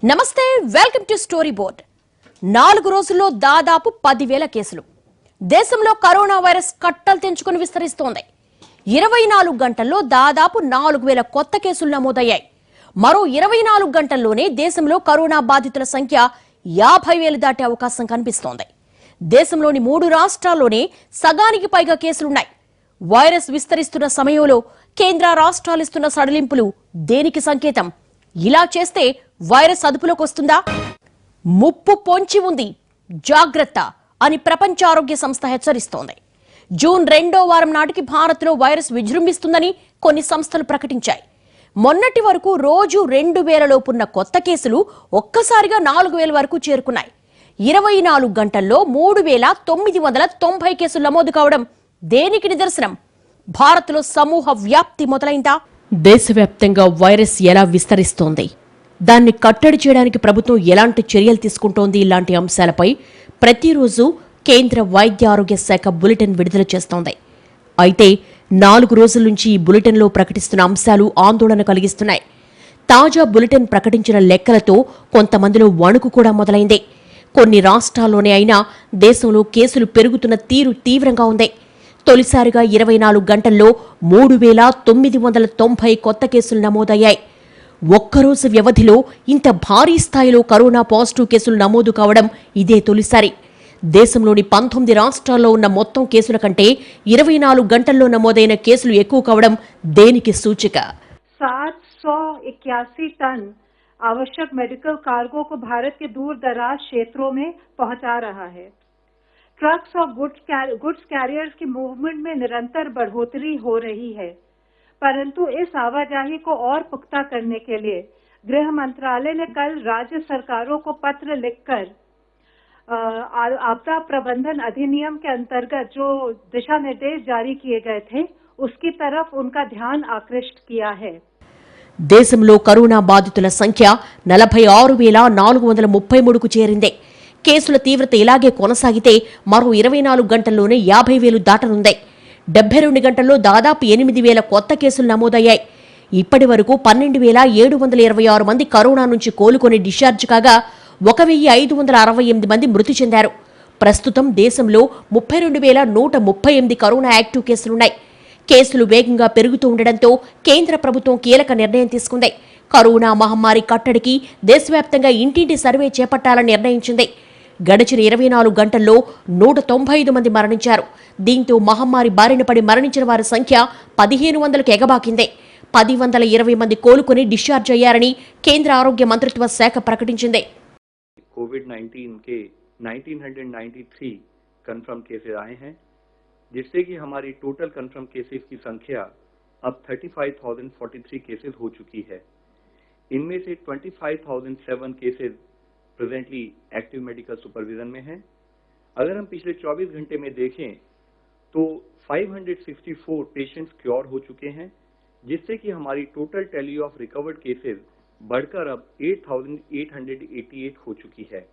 నమస్తే welcome to story board 4 రోజుల్లో దాదాపు 10,000 కేసులు దేశంలో కరోనా వైరస్ కట్టలు తెంచుకొని విస్తరిస్తోంది 24 గంటల్లో దాదాపు 4,000 కొత్త కేసులు నమోదయ్యాయి మరో 24 గంటల్లోనే దేశంలో కరోనా బాధితుల సంఖ్య 50,000 దాటే అవకాశం కనిపిస్తోంది దేశంలోని 3 రాష్ట్రాల్లోనే సగానికి పైగా కేసులున్నాయి వైరస్ విస్తరిస్తున్న సమయంలో కేంద్ర రాష్ట్రాలు ఇస్తున్న సడలింపులు దేనికి సంకేతం ఇలా చేస్తే వైరస్ అదుపులోకి వస్తుందా ముప్పు పొంచి ఉంది జాగ్రత్త అని ప్రపంచ ఆరోగ్య సంస్థ హెచ్చరిస్తోంది జూన్ 2వ వారం నాటికి భారత్లో వైరస్ విజృంభిస్తుందని కొన్ని సంస్థలు ప్రకటించాయి మొన్నటి వరకు రోజు 2,000 లోపున్న కొత్త కేసులు ఒక్కసారిగా 4,000 వరకు చేరుకున్నాయి 24 గంటల్లో 3,990 కేసులు నమోదు కావడం దేనికి నిదర్శనం భారత్లో సమూహ వ్యాప్తి మొదలైందా దేశవ్యాప్తంగా వైరస్ ఎలా విస్తరిస్తోంది దాన్ని కట్టడి చేయడానికి ప్రభుత్వం ఎలాంటి చర్యలు తీసుకుంటోంది ఇలాంటి అంశాలపై ప్రతిరోజు కేంద్ర వైద్య ఆరోగ్య శాఖ బులెటిన్ విడుదల చేస్తోంది అయితే 4 రోజుల నుంచి ఈ బులెటిన్లో ప్రకటిస్తున్న అంశాలు ఆందోళన కలిగిస్తున్నాయి తాజా బులెటిన్ ప్రకటించిన లెక్కలతో కొంతమందిలో వణుకు కూడా మొదలైంది కొన్ని రాష్ట్రాల్లోనే అయినా దేశంలో కేసులు పెరుగుతున్న తీరు తీవ్రంగా ఉంది తొలిసారిగా 24 గంటల్లో 3,990 కొత్త కేసులు నమోదయ్యాయి ఒక్కరోజు వ్యవధిలో ఇంత భారీ స్థాయిలో కరోనా పాజిటివ్ కేసులు నమోదు కావడం ఇదే తొలిసారి దేశంలోని 19 రాష్ట్రాల్లో ఉన్న మొత్తం కేసుల కంటే 24 గంటల్లో నమోదైన కేసులు ఎక్కువ కావడం దేనికి సూచిక 781 टन आवश्यक मेडिकल कार्गो को भारत के दूर दराज क्षेत्रों में पहुंचा रहा है ट्रक्स और गुड्स कैरियर्स की मूवमेंट में निरंतर बढ़ोतरी हो रही है परंतु इस आवाजाही को और पुख्ता करने के लिए गृह मंत्रालय ने कल राज्य सरकारों को पत्र लिखकर आपदा प्रबंधन अधिनियम के अंतर्गत जो दिशा निर्देश जारी किए गए थे उसकी तरफ उनका ध्यान आकृष्ट किया है దేశంలో కరోనా బాధితుల సంఖ్య 46,433కు చేరింది కేసుల తీవ్రత ఇలాగే కొనసాగితే మరో 24 గంటల్లోనే 50,000 దాటనుంది 72 గంటల్లో దాదాపు 8,000 కొత్త కేసులు నమోదయ్యాయి ఇప్పటి వరకు 12,726 మంది కరోనా నుంచి కోలుకొని డిశ్చార్జ్ కాగా 1,568 మంది మృతి చెందారు ప్రస్తుతం దేశంలో 32,138 కరోనా యాక్టివ్ కేసులున్నాయి కేసులు వేగంగా పెరుగుతూ ఉండడంతో కేంద్ర ప్రభుత్వం కీలక నిర్ణయం తీసుకుంది కరోనా మహమ్మారి కట్టడికి దేశవ్యాప్తంగా ఇంటింటి సర్వే చేపట్టాలని నిర్ణయించింది గడిచిన 24 గంటల్లో 195 మంది మరణించారు దీంతో మహమ్మారి బారిన పడి మరణించిన వారి సంఖ్య 1,500కు ఎగబాకింది 1,020 మంది కోలుకొని డిశ్చార్జ్ అయ్యారని కేంద్ర ఆరోగ్య మంత్రిత్వ శాఖ ప్రకటించింది कोविड-19 के 1993 कंफर्म केसेस आए हैं जिससे कि हमारी टोटल कंफर्म केसेस की संख्या अब 35,043 केसेस हो चुकी है इनमें से 25,007 cases presently active medical supervision में हैं अगर हम पिछले 24 घंटे में देखें तो 564 पेशेंट्स क्योर हो चुके हैं जिससे कि हमारी total tally of recovered cases बढ़कर अब 8,888 हो चुकी है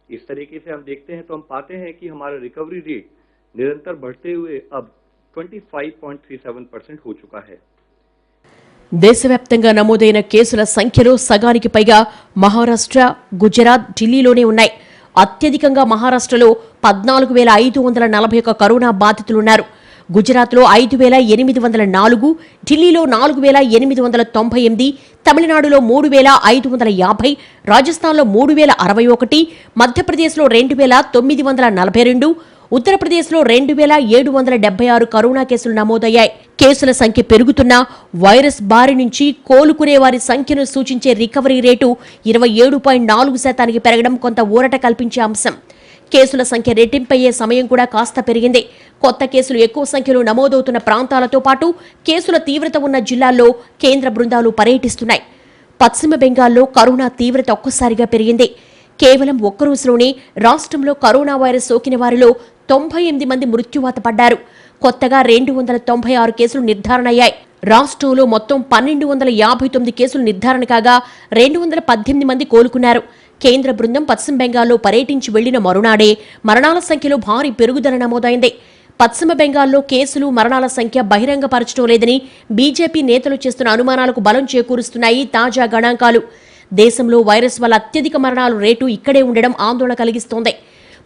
इस तरीके से हम देखते हैं तो हम पाते हैं कि हमारा रिकवरी रेट निरंतर बढ़ते हुए अब 25.37% हो चुका है దేశవ్యాప్తంగా నమోదైన కేసుల సంఖ్యలో సగానికి పైగా మహారాష్ట్ర గుజరాత్ ఢిల్లీలోనే ఉన్నాయి అత్యధికంగా మహారాష్ట్రలో 14,541 కరోనా బాధితులున్నారు గుజరాత్లో 5,804 ఢిల్లీలో 4,898 తమిళనాడులో 3,550 రాజస్థాన్లో 3,061 మధ్యప్రదేశ్లో 2,942 ఉత్తరప్రదేశ్లో 2,776 కరోనా కేసులు నమోదయ్యాయి కేసుల సంఖ్య పెరుగుతున్నా వైరస్ బారి నుంచి కోలుకునే వారి సంఖ్యను సూచించే రికవరీ రేటు 27.4% పెరగడం కొంత ఊరట కల్పించే అంశం కేసుల సంఖ్య రెట్టింపయ్యే సమయం కూడా కాస్త పెరిగింది కొత్త కేసులు ఎక్కువ సంఖ్యలో నమోదవుతున్న ప్రాంతాలతో పాటు కేసుల తీవ్రత ఉన్న జిల్లాల్లో కేంద్ర బృందాలు పర్యటిస్తున్నాయి పశ్చిమ బెంగాల్లో కరోనా తీవ్రత ఒక్కసారిగా పెరిగింది కేవలం ఒక్క రోజులోనే రాష్ట్రంలో కరోనా వైరస్ సోకిన వారిలో 98 మంది మృత్యువాత పడ్డారు కొత్తగా 296 కేసులు నిర్ధారణ అయ్యాయి రాష్ట్రంలో మొత్తం 1,259 కేసులు నిర్ధారణ కాగా 218 మంది కోలుకున్నారు కేంద్ర బృందం పశ్చిమ బెంగాల్లో పర్యటించి వెళ్లిన మరునాడే మరణాల సంఖ్యలో భారీ పెరుగుదల నమోదైంది పశ్చిమ బెంగాల్లో కేసులు మరణాల సంఖ్య బహిరంగపరచడం లేదని బీజేపీ నేతలు చేస్తున్న అనుమానాలకు బలం చేకూరుస్తున్నాయి తాజా గణాంకాలు దేశంలో వైరస్ వల్ల అత్యధిక మరణాల రేటు ఇక్కడే ఉండడం ఆందోళన కలిగిస్తోంది.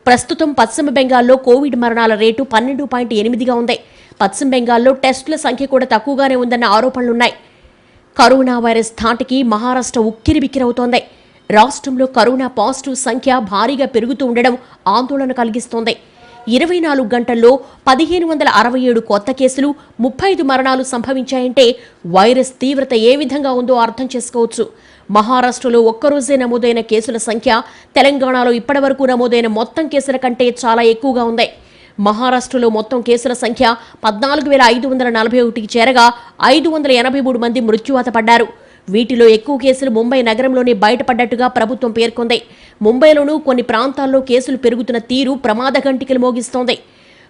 ప్రస్తుతం పశ్చిమ బెంగాల్లో కోవిడ్ మరణాల రేటు 12.8గా ఉంది. పశ్చిమ బెంగాల్లో టెస్టుల సంఖ్య కూడా తక్కువగానే ఉందన్న ఆరోపణలున్నాయి. కరోనా వైరస్ ధాటికి మహారాష్ట్ర ఉక్కిరిబిక్కిరవుతోంది. రాష్ట్రంలో కరోనా పాజిటివ్ సంఖ్య భారీగా పెరుగుతూ ఉండడం ఆందోళన కలిగిస్తోంది. 24 గంటల్లో 1567 కొత్త కేసులు, 35 మరణాలు సంభవించాయంటే వైరస్ తీవ్రత ఏ విధంగా ఉందో అర్థం చేసుకోవచ్చు. మహారాష్ట్రలో ఒక్కరోజే నమోదైన కేసుల సంఖ్య తెలంగాణలో ఇప్పటివరకు నమోదైన మొత్తం కేసుల కంటే చాలా ఎక్కువగా ఉంది. మహారాష్ట్రలో మొత్తం కేసుల సంఖ్య 14,541కి చేరగా 583 మంది మృత్యువాత పడ్డారు. వీటిలో ఎక్కువ కేసులు ముంబై నగరంలోనే బయటపడ్డట్టుగా ప్రభుత్వం పేర్కొంది. ముంబైలోనూ కొన్ని ప్రాంతాల్లో కేసులు పెరుగుతున్న తీరు ప్రమాద గంటికలు మోగిస్తోంది.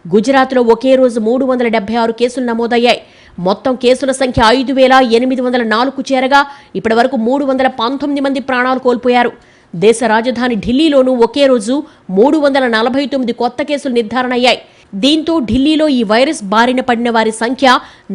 గుజరాత్లో ఒకే రోజు 376 కేసులు నమోదయ్యాయి. మొత్తం కేసుల సంఖ్య 5,804కు చేరగా ఇప్పటివరకు 319 మంది ప్రాణాలు కోల్పోయారు. దేశ రాజధాని ఢిల్లీలోనూ ఒకే రోజు 349 కొత్త కేసులు నిర్ధారణ అయ్యాయి. దీంతో ఢిల్లీలో ఈ వైరస్ బారిన పడిన వారి సంఖ్య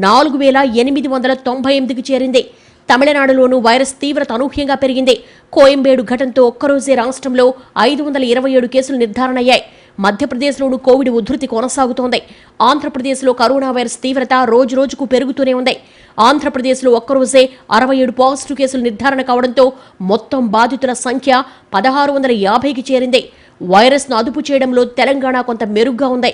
4,898కి చేరింది. తమిళనాడులోనూ వైరస్ తీవ్రత అనూహ్యంగా పెరిగింది. కోయంబేడు ఘటనతో ఒక్కరోజే రాష్ట్రంలో 527 కేసులు నిర్ధారణ అయ్యాయి. మధ్యప్రదేశ్లోనూ కోవిడ్ ఉధృతి కొనసాగుతోంది. ఆంధ్రప్రదేశ్లో కరోనా వైరస్ తీవ్రత రోజురోజుకు పెరుగుతూనే ఉంది. ఆంధ్రప్రదేశ్లో ఒక్కరోజే 67 పాజిటివ్ కేసులు నిర్ధారణ కావడంతో మొత్తం బాధితుల సంఖ్య 1650కి చేరింది. వైరస్ను అదుపు చేయడంలో తెలంగాణ కొంత మెరుగ్గా ఉంది.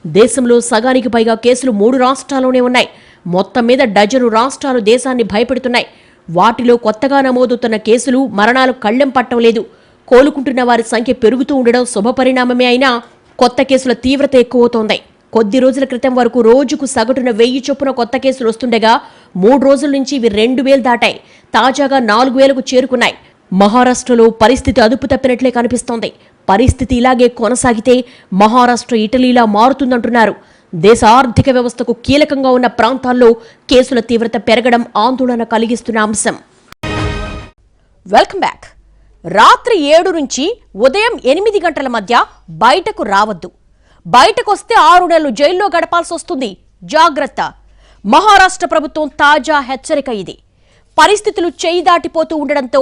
దేశంలో సగానికి పైగా కేసులు 3 రాష్ట్రాల్లోనే ఉన్నాయి. మొత్తం మీద డజను రాష్ట్రాలు దేశాన్ని భయపెడుతున్నాయి. వాటిలో కొత్తగా నమోదవుతున్న కేసులు, మరణాలు కళ్లెం పట్టం లేదు. కోలుకుంటున్న వారి సంఖ్య పెరుగుతూ ఉండడం శుభపరిణామమే అయినా కొత్త కేసుల తీవ్రత ఎక్కువవుతోంది. కొద్ది రోజుల క్రితం వరకు రోజుకు సగటున 1000 చొప్పున కొత్త కేసులు వస్తుండగా 3 రోజుల నుంచి ఇవి 2000 దాటాయి. తాజాగా 4000కు చేరుకున్నాయి. మహారాష్ట్రలో పరిస్థితి అదుపు తప్పినట్లే కనిపిస్తోంది. పరిస్థితి ఇలాగే కొనసాగితే మహారాష్ట్ర ఇటలీలా మారుతుందంటున్నారు. దేశ ఆర్థిక వ్యవస్థకు కీలకంగా ఉన్న ప్రాంతాల్లో కేసుల తీవ్రత పెరగడం ఆందోళన కలిగిస్తున్న అంశం. Welcome back. రాత్రి 7 నుంచి ఉదయం 8 గంటల మధ్య బయటకు రావద్దు. బయటకొస్తే 6 నెలలు జైల్లో గడపాల్సి వస్తుంది. జాగ్రత్త. మహారాష్ట్ర ప్రభుత్వం తాజా హెచ్చరిక ఇది. పరిస్థితులు చేయి దాటిపోతూ ఉండడంతో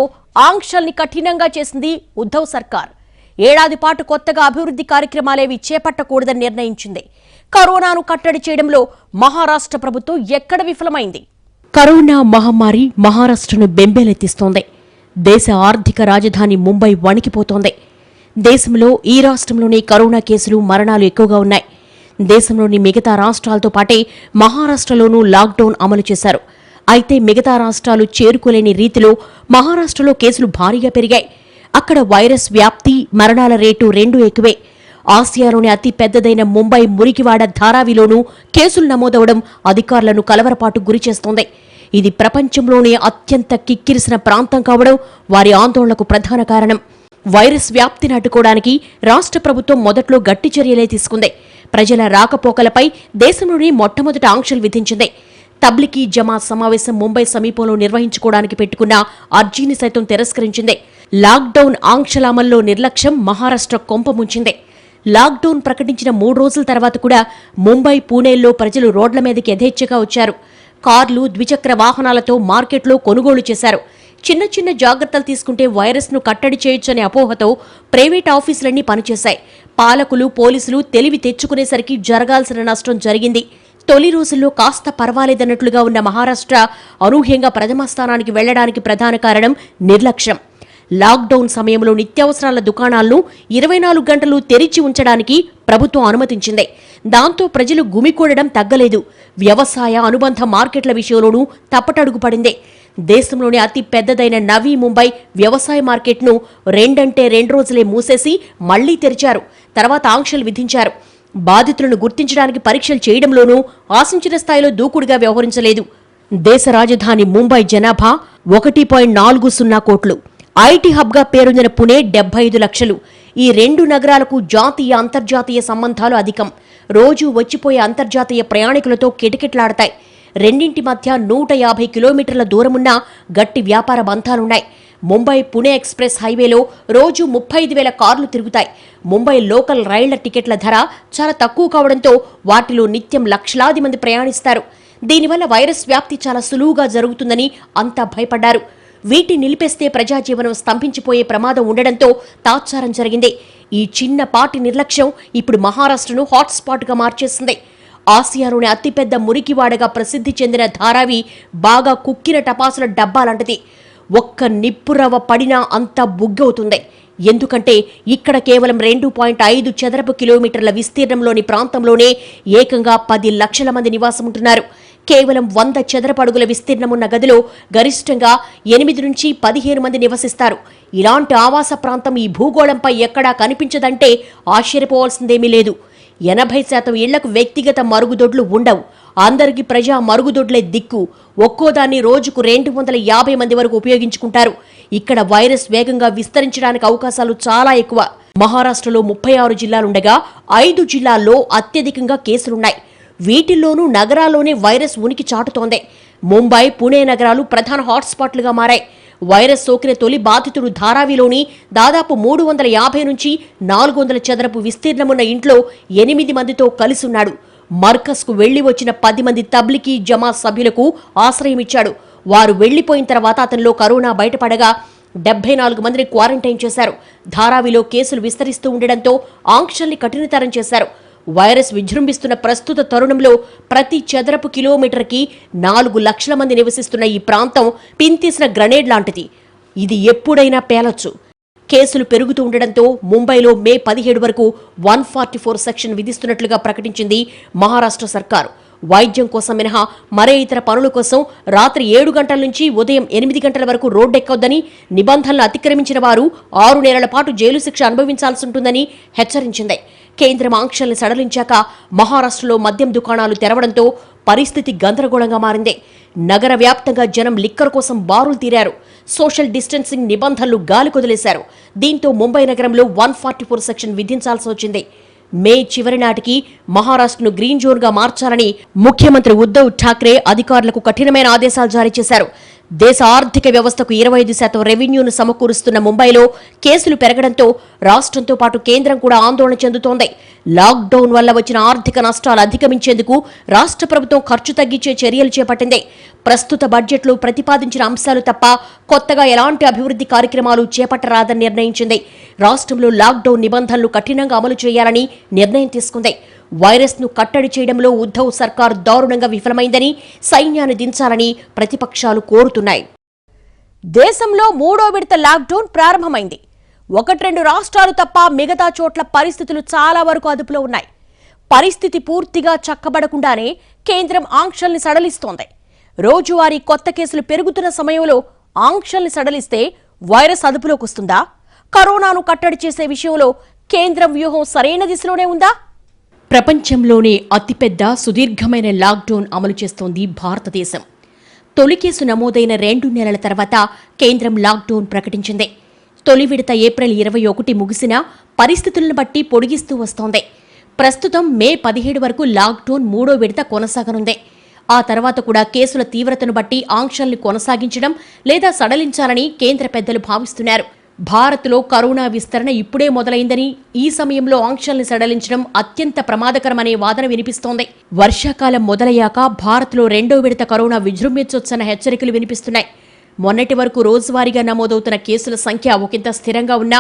ఆంక్షల్ని కఠినంగా చేసింది ఉద్ధవ్ సర్కార్. ఏడాది పాటు కొత్తగా అభివృద్ధి కార్యక్రమాలేవి చేపట్టకూడదని నిర్ణయించింది. కరోనాను కట్టడి చేయడంలో మహారాష్ట్ర ప్రభుత్వం ఎక్కడ విఫలమైంది? కరోనా మహమ్మారి మహారాష్ట్రను బెంబేలెత్తిస్తోంది. దేశ ఆర్థిక రాజధాని ముంబై వణికిపోతోంది. దేశంలో ఈ రాష్ట్రంలోనే కరోనా కేసులు, మరణాలు ఎక్కువగా ఉన్నాయి. దేశంలోని మిగతా రాష్ట్రాలతో పాటే మహారాష్ట్రలోనూ లాక్డౌన్ అమలు చేశారు. అయితే మిగతా రాష్ట్రాలు చేరుకోలేని రీతిలో మహారాష్ట్రలో కేసులు భారీగా పెరిగాయి. అక్కడ వైరస్ వ్యాప్తి, మరణాల రేటు రెండూ ఎక్కువే. ఆసియాలోని అతి పెద్దదైన ముంబై మురికివాడ ధారావిలోనూ కేసులు నమోదవడం అధికారులను కలవరపాటు గురిచేస్తోంది. ఇది ప్రపంచంలోనే అత్యంత కిక్కిరిసిన ప్రాంతం కావడం వారి ఆందోళనకు ప్రధాన కారణం. వైరస్ వ్యాప్తిని అడ్డుకోవడానికి రాష్ట్ర ప్రభుత్వం మొదట్లో గట్టి చర్యలే తీసుకుంది. ప్రజల రాకపోకలపై దేశంలోని మొట్టమొదట ఆంక్షలు విధించింది. తబ్లికీ జమాత్ సమావేశం ముంబై సమీపంలో నిర్వహించుకోవడానికి పెట్టుకున్న అర్జీని సైతం తిరస్కరించింది. లాక్డౌన్ ఆంక్షల అమల్లో నిర్లక్ష్యం మహారాష్ట్ర కొంపముంచింది. లాక్డౌన్ ప్రకటించిన 3 రోజుల తర్వాత కూడా ముంబై, పూణేల్లో ప్రజలు రోడ్ల మీదకి యథేచ్ఛగా వచ్చారు. కార్లు, ద్విచక్ర వాహనాలతో మార్కెట్లో కొనుగోలు చేశారు. చిన్న చిన్న జాగ్రత్తలు తీసుకుంటే వైరస్ను కట్టడి చేయొచ్చనే అపోహతో ప్రైవేట్ ఆఫీసులన్నీ పనిచేశాయి. పాలకులు, పోలీసులు తెలివి తెచ్చుకునేసరికి జరగాల్సిన నష్టం జరిగింది. తొలి రోజుల్లో కాస్త పర్వాలేదన్నట్లుగా ఉన్న మహారాష్ట్ర అనూహ్యంగా ప్రథమ స్థానానికి వెళ్లడానికి ప్రధాన కారణం నిర్లక్ష్యం. లాక్డౌన్ సమయంలో నిత్యావసరాల దుకాణాలను 24 గంటలు తెరిచి ఉంచడానికి ప్రభుత్వం అనుమతించింది. దాంతో ప్రజలు గుమికూడడం తగ్గలేదు. వ్యవసాయ అనుబంధ మార్కెట్ల విషయంలోనూ తప్పటడుగు పడింది. దేశంలోని అతి పెద్దదైన నవీ ముంబై వ్యవసాయ మార్కెట్ను 2 రోజులే మూసేసి మళ్లీ తెరిచారు. తర్వాత ఆంక్షలు విధించారు. బాధితులను గుర్తించడానికి పరీక్షలు చేయడంలోనూ ఆశించిన స్థాయిలో దూకుడుగా వ్యవహరించలేదు. దేశ రాజధాని ముంబై జనాభా 1.40 కోట్లు. ఐటీ హబ్గా పేరొందిన పుణే 75 లక్షలు. ఈ 2 నగరాలకు జాతీయ, అంతర్జాతీయ సంబంధాలు అధికం. రోజూ వచ్చిపోయే అంతర్జాతీయ ప్రయాణికులతో కిటకిటలాడతాయి. రెండింటి మధ్య 150 కిలోమీటర్ల దూరమున్న గట్టి వ్యాపార బంధాలున్నాయి. ముంబై పుణే ఎక్స్ప్రెస్ హైవేలో రోజు 35,000 కార్లు తిరుగుతాయి. ముంబై లోకల్ రైళ్ల టికెట్ల ధర చాలా తక్కువ కావడంతో వాటిలో నిత్యం లక్షలాది మంది ప్రయాణిస్తారు. దీనివల్ల వైరస్ వ్యాప్తి చాలా సులువుగా జరుగుతుందని అంతా భయపడ్డారు. వీటిని నిలిపేస్తే ప్రజాజీవనం స్తంభించిపోయే ప్రమాదం ఉండడంతో తాత్సారం జరిగింది. ఈ చిన్నపాటి నిర్లక్ష్యం ఇప్పుడు మహారాష్ట్రను హాట్స్పాట్గా మార్చేసింది. ఆసియాలోని అతిపెద్ద మురికివాడగా ప్రసిద్ధి చెందిన ధారావి బాగా కుక్కిన టపాసుల డబ్బా లాంటిది. ఒక్క నిప్పురవ్వ పడినా అంతా బుగ్గవుతుంది. ఎందుకంటే ఇక్కడ కేవలం 2.5 చదరపు కిలోమీటర్ల విస్తీర్ణంలోని ప్రాంతంలోనే ఏకంగా 10 లక్షల మంది నివాసముంటున్నారు. కేవలం 100 చదరపు అడుగుల విస్తీర్ణమున్న గదిలో గరిష్టంగా 8 నుంచి 15 మంది నివసిస్తారు. ఇలాంటి ఆవాస ప్రాంతం ఈ భూగోళంపై ఎక్కడా కనిపించదంటే ఆశ్చర్యపోవాల్సిందేమీ లేదు. 80% ఇళ్లకు వ్యక్తిగత మరుగుదొడ్లు ఉండవు. అందరికీ ప్రజా మరుగుదొడ్లే దిక్కు. ఒక్కోదాన్ని రోజుకు 250 మంది వరకు ఉపయోగించుకుంటారు. ఇక్కడ వైరస్ వేగంగా విస్తరించడానికి అవకాశాలు చాలా ఎక్కువ. మహారాష్ట్రలో 36 జిల్లాలుండగా 5 జిల్లాల్లో అత్యధికంగా కేసులున్నాయి. వీటిల్లోనూ నగరాల్లోనే వైరస్ ఉనికి చాటుతోంది. ముంబై, పుణే నగరాలు ప్రధాన హాట్స్పాట్లుగా మారాయి. వైరస్ సోకిన తొలి బాధితుడు ధారావిలోని దాదాపు 350 నుంచి 400 చదరపు విస్తీర్ణమున్న ఇంట్లో 8 మందితో కలిసున్నాడు. మర్కజ్కు వెళ్లి వచ్చిన 10 మంది తబ్లికీ జమాత్ సభ్యులకు ఆశ్రయమిచ్చాడు. వారు వెళ్లిపోయిన తర్వాత అతనిలో కరోనా బయటపడగా 74 మందిని క్వారంటైన్ చేశారు. ధారావిలో కేసులు విస్తరిస్తూ ఉండడంతో ఆంక్షల్ని కఠినతరం చేశారు. వైరస్ విజృంభిస్తున్న ప్రస్తుత తరుణంలో ప్రతి చదరపు కిలోమీటర్కి 4 లక్షల మంది నివసిస్తున్న ఈ ప్రాంతం పింతీసిన గ్రనేడ్ లాంటిది. ఇది ఎప్పుడైనా పేలొచ్చు. కేసులు పెరుగుతూ ఉండడంతో ముంబైలో మే 17 వరకు 144 సెక్షన్ విధిస్తున్నట్లుగా ప్రకటించింది మహారాష్ట్ర సర్కారు. వైద్యం కోసం మినహా మరే ఇతర పనుల కోసం రాత్రి 7 గంటల నుంచి ఉదయం 8 గంటల వరకు రోడ్డెక్కొద్దని, నిబంధనలు అతిక్రమించిన వారు 6 నెలల పాటు జైలు శిక్ష అనుభవించాల్సి ఉంటుందని హెచ్చరించింది. కేంద్రం ఆంక్షల్ని సడలించాక మహారాష్ట్రలో మద్యం దుకాణాలు తెరవడంతో పరిస్థితి గందరగోళంగా మారింది. నగర వ్యాప్తంగా జనం లిక్కర్ కోసం బారులు తీరారు. సోషల్ డిస్టెన్సింగ్ నిబంధనలు గాలికొదిలేశారు. దీంతో ముంబై నగరంలో 144 సెక్షన్ విధించాల్సి వచ్చింది. మే చివరి నాటికి మహారాష్ట్రను గ్రీన్ జోన్గా మార్చాలని ముఖ్యమంత్రి ఉద్దవ్ ఠాక్రే అధికారులకు కఠినమైన ఆదేశాలు జారీ చేశారు. దేశ ఆర్థిక వ్యవస్థకు 25% రెవెన్యూను సమకూరుస్తున్న ముంబైలో కేసులు పెరగడంతో రాష్ట్రంతో పాటు కేంద్రం కూడా ఆందోళన చెందుతోంది. లాక్డౌన్ వల్ల వచ్చిన ఆర్థిక నష్టాలు అధిగమించేందుకు రాష్ట్ర ప్రభుత్వం ఖర్చు తగ్గించే చర్యలు చేపట్టింది. ప్రస్తుత బడ్జెట్లో ప్రతిపాదించిన అంశాలు తప్ప కొత్తగా ఎలాంటి అభివృద్ధి కార్యక్రమాలు చేపట్టరాదని నిర్ణయించింది. రాష్ట్రంలో లాక్డౌన్ నిబంధనలు కఠినంగా అమలు చేయాలని నిర్ణయం తీసుకుంది. వైరస్ ను కట్టడి చేయడంలో ఉద్ధవ్ సర్కార్ దారుణంగా విఫలమైందని, సైన్యాన్ని దించాలని ప్రతిపక్షాలు కోరుతున్నాయి. దేశంలో 3వ విడత లాక్డౌన్ ప్రారంభమైంది. 1-2 రాష్ట్రాలు తప్ప మిగతా చోట్ల పరిస్థితులు చాలా వరకు అదుపులో ఉన్నాయి. పరిస్థితి పూర్తిగా చక్కబడకుండానే కేంద్రం ఆంక్షల్ని సడలిస్తోంది. రోజువారీ కొత్త కేసులు పెరుగుతున్న సమయంలో ఆంక్షల్ని సడలిస్తే వైరస్ అదుపులోకి వస్తుందా? కరోనాను కట్టడి చేసే విషయంలో కేంద్రం వ్యూహం సరైన దిశలోనే ఉందా? ప్రపంచంలోనే అతిపెద్ద సుదీర్ఘమైన లాక్డౌన్ అమలు చేస్తోంది భారతదేశం. తొలి కేసు నమోదైన 2 నెలల తర్వాత కేంద్రం లాక్డౌన్ ప్రకటించింది. తొలి విడత ఏప్రిల్ 21 ముగిసినా పరిస్థితులను బట్టి పొడిగిస్తూ వస్తోంది. ప్రస్తుతం మే 17 వరకు లాక్డౌన్ 3వ విడత కొనసాగనుంది. ఆ తర్వాత కూడా కేసుల తీవ్రతను బట్టి ఆంక్షల్ని కొనసాగించడం లేదా సడలించాలని కేంద్ర పెద్దలు భావిస్తున్నారు. భారత్లో కరోనా విస్తరణ ఇప్పుడే మొదలైందని, ఈ సమయంలో ఆంక్షల్ని సడలించడం అత్యంత ప్రమాదకరమనే వాదన వినిపిస్తోంది. వర్షాకాలం మొదలయ్యాక భారత్లో 2వ విడత కరోనా విజృంభించొచ్చన్న హెచ్చరికలు వినిపిస్తున్నాయి. మొన్నటి వరకు రోజువారీగా నమోదవుతున్న కేసుల సంఖ్య ఒకంత స్థిరంగా ఉన్నా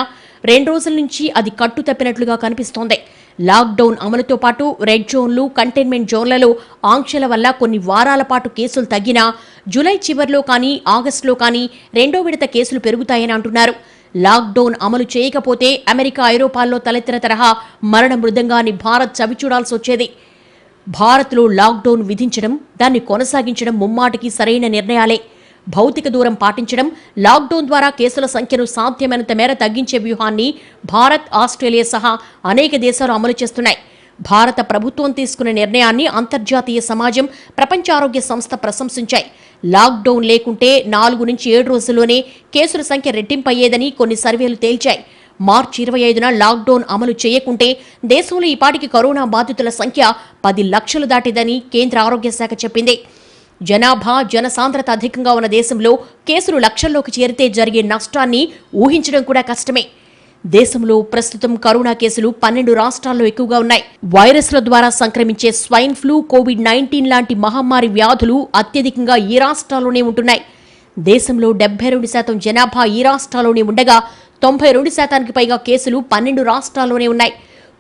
2 రోజుల నుంచి అది కట్టు తప్పినట్లుగా కనిపిస్తోంది. లాక్డౌన్ అమలుతో పాటు రెడ్ జోన్లు, కంటైన్మెంట్ జోన్లలో ఆంక్షల వల్ల కొన్ని వారాల పాటు కేసులు తగ్గినా జూలై చివర్లో కానీ ఆగస్టులో కానీ 2వ విడత కేసులు పెరుగుతాయని అంటున్నారు. లాక్డౌన్ అమలు చేయకపోతే అమెరికా, ఐరోపాల్లో తలెత్తిన తరహా మరణ మృదంగాన్ని భారత్ చవిచూడాల్సి వచ్చేది. భారత్లో లాక్డౌన్ విధించడం, దాన్ని కొనసాగించడం ముమ్మాటికి సరైన నిర్ణయాలే. భౌతిక దూరం పాటించడం, లాక్డౌన్ ద్వారా కేసుల సంఖ్యను సాధ్యమైనంత మేర తగ్గించే వ్యూహాన్ని భారత్, ఆస్ట్రేలియా సహా అనేక దేశాలు అమలు చేస్తున్నాయి. భారత ప్రభుత్వం తీసుకున్న నిర్ణయాన్ని అంతర్జాతీయ సమాజం, ప్రపంచ ఆరోగ్య సంస్థ ప్రశంసించాయి. లాక్డౌన్ లేకుంటే 4 నుంచి 7 రోజుల్లోనే కేసుల సంఖ్య రెట్టింపయ్యేదని కొన్ని సర్వేలు తేల్చాయి. మార్చి 25న లాక్డౌన్ అమలు చేయకుంటే దేశంలో ఈపాటికి కరోనా బాధితుల సంఖ్య 10 లక్షలు దాటిదని కేంద్ర ఆరోగ్య శాఖ చెప్పింది. జనాభా, జనసాంద్రత అధికంగా ఉన్న దేశంలో కేసులు లక్షల్లోకి చేరితే జరిగే నష్టాన్ని ఊహించడం కూడా కష్టమే. దేశంలో ప్రస్తుతం కరోనా కేసులు 12 రాష్ట్రాల్లో ఎక్కువగా ఉన్నాయి. వైరస్ల ద్వారా సంక్రమించే స్వైన్ ఫ్లూ, కోవిడ్-19 లాంటి మహమ్మారి వ్యాధులు అత్యధికంగా ఈ రాష్ట్రాల్లోనే ఉంటున్నాయి. దేశంలో 72% జనాభా ఈ రాష్ట్రాల్లోనే ఉండగా 92% పైగా కేసులు 12 రాష్ట్రాల్లోనే ఉన్నాయి.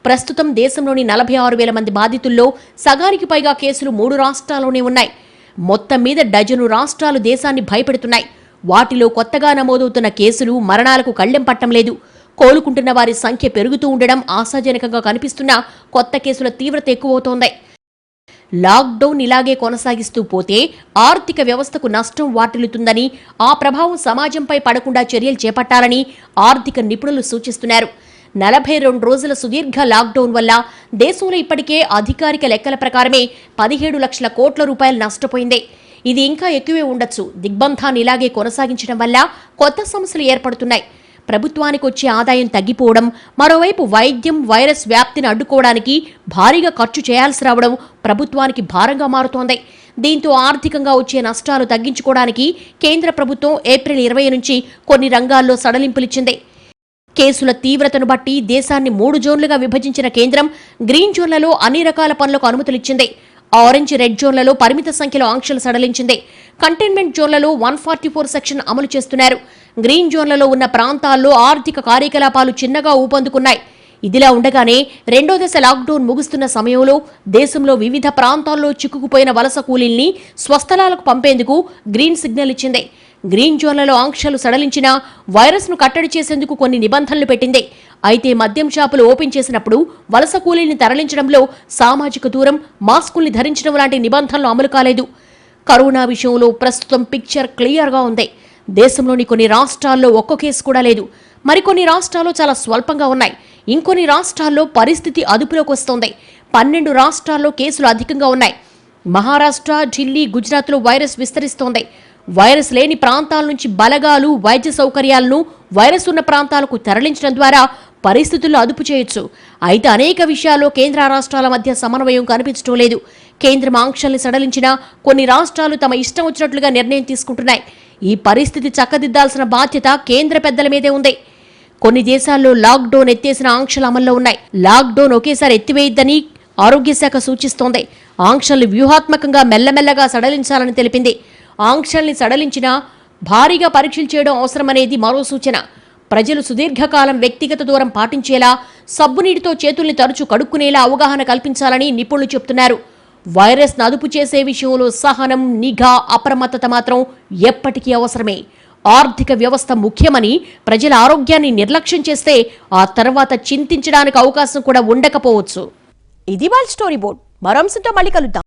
ప్రస్తుతం దేశంలోని 46,000 మంది బాధితుల్లో సగానికి పైగా కేసులు 3 రాష్ట్రాల్లోనే ఉన్నాయి. మొత్తం మీద డజను రాష్ట్రాలు దేశాన్ని భయపెడుతున్నాయి. వాటిలో కొత్తగా నమోదవుతున్న కేసులు మరణాలకు కళ్లెం పట్టం లేదు. కోలుకుంటున్న వారి సంఖ్య పెరుగుతూ ఉండడం ఆశాజనకంగా కనిపిస్తున్నా కొత్త కేసుల తీవ్రత ఎక్కువవుతోంది. లాక్డౌన్ ఇలాగే కొనసాగిస్తూ పోతే ఆర్థిక వ్యవస్థకు నష్టం వాటిల్లుతుందని, ఆ ప్రభావం సమాజంపై పడకుండా చర్యలు చేపట్టాలని ఆర్థిక నిపుణులు సూచిస్తున్నారు. 42 రోజుల సుదీర్ఘ లాక్డౌన్ వల్ల దేశంలో ఇప్పటికే అధికారిక లెక్కల ప్రకారమే 17 లక్షల కోట్ల రూపాయలు నష్టపోయింది. ఇది ఇంకా ఎక్కువే ఉండొచ్చు. దిగ్బంధాన్ని ఇలాగే కొనసాగించడం వల్ల కొత్త సమస్యలు ఏర్పడుతున్నాయి. ప్రభుత్వానికి వచ్చే ఆదాయం తగ్గిపోవడం, మరోవైపు వైద్యం, వైరస్ వ్యాప్తిని అడ్డుకోవడానికి భారీగా ఖర్చు చేయాల్సి రావడం ప్రభుత్వానికి భారంగా మారుతోంది. దీంతో ఆర్థికంగా వచ్చే నష్టాలు తగ్గించుకోవడానికి కేంద్ర ప్రభుత్వం ఏప్రిల్ 20 నుంచి కొన్ని రంగాల్లో సడలింపులిచ్చింది. కేసుల తీవ్రతను బట్టి దేశాన్ని 3 జోన్లుగా విభజించిన కేంద్రం గ్రీన్ జోన్లలో అన్ని రకాల పనులకు అనుమతులిచ్చింది. ఆరెంజ్, రెడ్ జోన్లలో పరిమిత సంఖ్యలో ఆంక్షలు సడలించింది. కంటైన్మెంట్ జోన్లలో 144 సెక్షన్ అమలు చేస్తున్నారు. గ్రీన్ జోన్లలో ఉన్న ప్రాంతాల్లో ఆర్థిక కార్యకలాపాలు చిన్నగా ఊపందుకున్నాయి. ఇదిలా ఉండగానే రెండో దశ లాక్డౌన్ ముగుస్తున్న సమయంలో దేశంలో వివిధ ప్రాంతాల్లో చిక్కుకుపోయిన వలస కూలీల్ని స్వస్థలాలకు పంపేందుకు గ్రీన్ సిగ్నల్ ఇచ్చింది. గ్రీన్ జోన్లలో ఆంక్షలు సడలించినా వైరస్ను కట్టడి చేసేందుకు కొన్ని నిబంధనలు పెట్టింది. అయితే మద్యం షాపులు ఓపెన్ చేసినప్పుడు వలస కూలీల్ని తరలించడంలో సామాజిక దూరం, మాస్కుల్ని ధరించడం లాంటి నిబంధనలు అమలు కాలేదు. కరోనా విషయంలో ప్రస్తుతం పిక్చర్ క్లియర్గా ఉంది. దేశంలోని కొన్ని రాష్ట్రాల్లో ఒక్క కేసు కూడా లేదు. మరికొన్ని రాష్ట్రాల్లో చాలా స్వల్పంగా ఉన్నాయి. ఇంకొన్ని రాష్ట్రాల్లో పరిస్థితి అదుపులోకి వస్తోంది. 12 రాష్ట్రాల్లో కేసులు అధికంగా ఉన్నాయి. మహారాష్ట్ర, ఢిల్లీ, గుజరాత్లో వైరస్ విస్తరిస్తోంది. వైరస్ లేని ప్రాంతాల నుంచి బలగాలు, వైద్య సౌకర్యాలను వైరస్ ఉన్న ప్రాంతాలకు తరలించడం ద్వారా పరిస్థితుల్లో అదుపు చేయొచ్చు. అయితే అనేక విషయాల్లో కేంద్ర రాష్ట్రాల మధ్య సమన్వయం కనిపించడం లేదు. కేంద్రం ఆంక్షల్ని సడలించినా కొన్ని రాష్ట్రాలు తమ ఇష్టం వచ్చినట్లుగా నిర్ణయం తీసుకుంటున్నాయి. ఈ పరిస్థితి చక్కదిద్దాల్సిన బాధ్యత కేంద్ర పెద్దల మీదే ఉంది. కొన్ని దేశాల్లో లాక్డౌన్ ఎత్తేసిన ఆంక్షలు అమల్లో ఉన్నాయి. లాక్డౌన్ ఒకేసారి ఎత్తివేయద్దని ఆరోగ్య శాఖ సూచిస్తోంది. ఆంక్షల్ని వ్యూహాత్మకంగా మెల్లమెల్లగా సడలించాలని తెలిపింది. ఆంక్షల్ని సడలించినా భారీగా పరీక్షలు చేయడం అవసరమనేది మరో సూచన. ప్రజలు సుదీర్ఘకాలం వ్యక్తిగత దూరం పాటించేలా, సబ్బునీటితో చేతుల్ని తరచూ కడుక్కునేలా అవగాహన కల్పించాలని నిపుణులు చెబుతున్నారు. వైరస్ను అదుపు చేసే విషయంలో సహనం, నిఘా, అప్రమత్తత మాత్రం ఎప్పటికీ అవసరమే. ఆర్థిక వ్యవస్థ ముఖ్యమని ప్రజల ఆరోగ్యాన్ని నిర్లక్ష్యం చేస్తే ఆ తర్వాత చింతించడానికి అవకాశం కూడా ఉండకపోవచ్చు. ఇది వాళ్ళ స్టోరీ బోర్డ్. మరో అంశంతో మళ్ళీ కలుద్దాం.